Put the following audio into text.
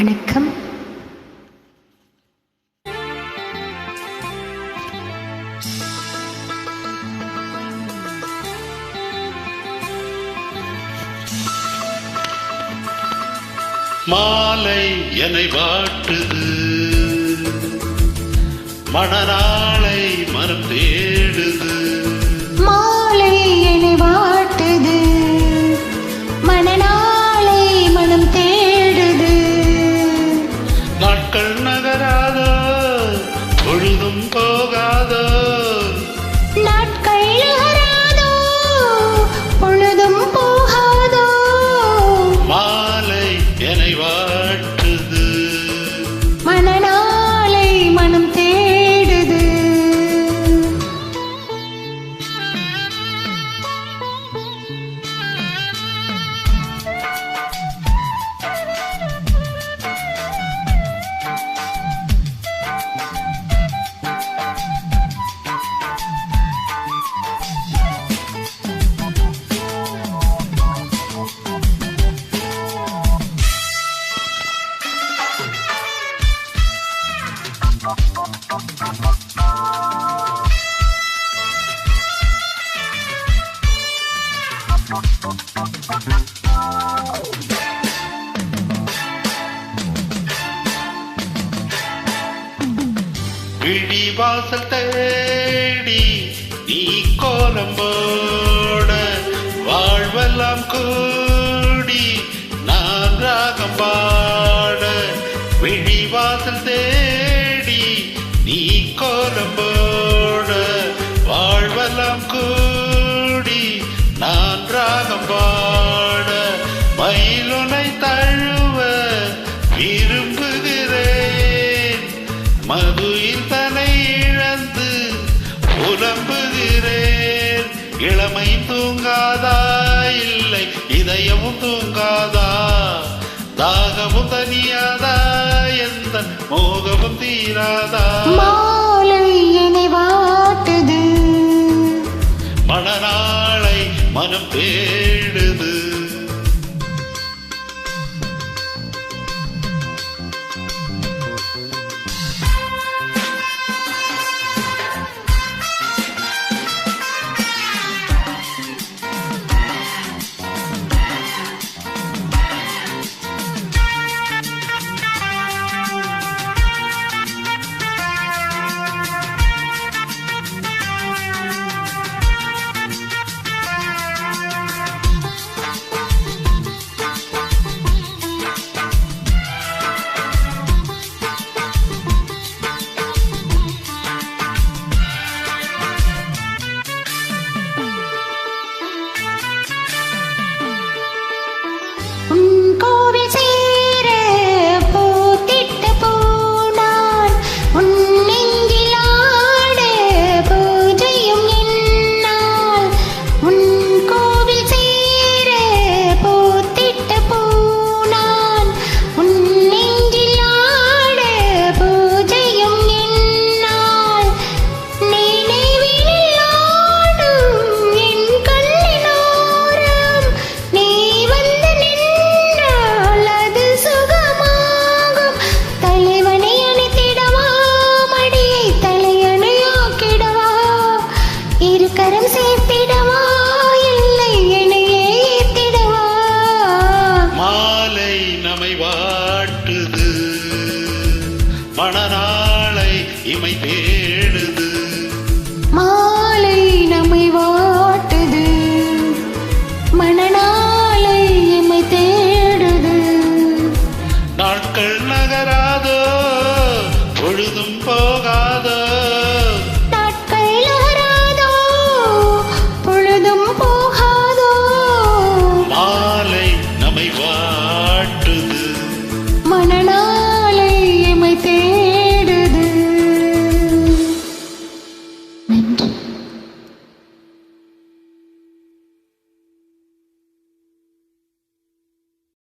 வணக்கம். மாலை என்னை வாட்டுது, மணநாளை மனம் தேடுது. மாலை என்னை வாட்டுது, மணநாளை மனம் தேடுது. நாட்கள் நகராதோ, பொழுதும் போகாதோ. நாட்கள் நகராதோ, பொழுதும் போகாதோ. மாலை என்னை வாட்டுது, மணநாளை மனம் தேடுது. விழி வாசல் தேடி நீ கோலம் போட, வாழ்வெல்லாம் கூடி நான் ராகம் பாட. விழி வாசல் தேடி நீ கோலம் போட, வாழ்வெல்லாம் கூடி நான் ராகம் பாட. மயிலுனை தழுவ விரும்புகிறேன், மதுயில் தனை இழந்து புலம்புகிறேன். இளமை தூங்காதா, இல்லை இதயமும் தூங்காதா. தாகமும் தனியாதா, எந்த மோகமும் தீராதா. மாலை என்னை வாட்டுது, மணநாளை மனம் தேடுது. நம்மை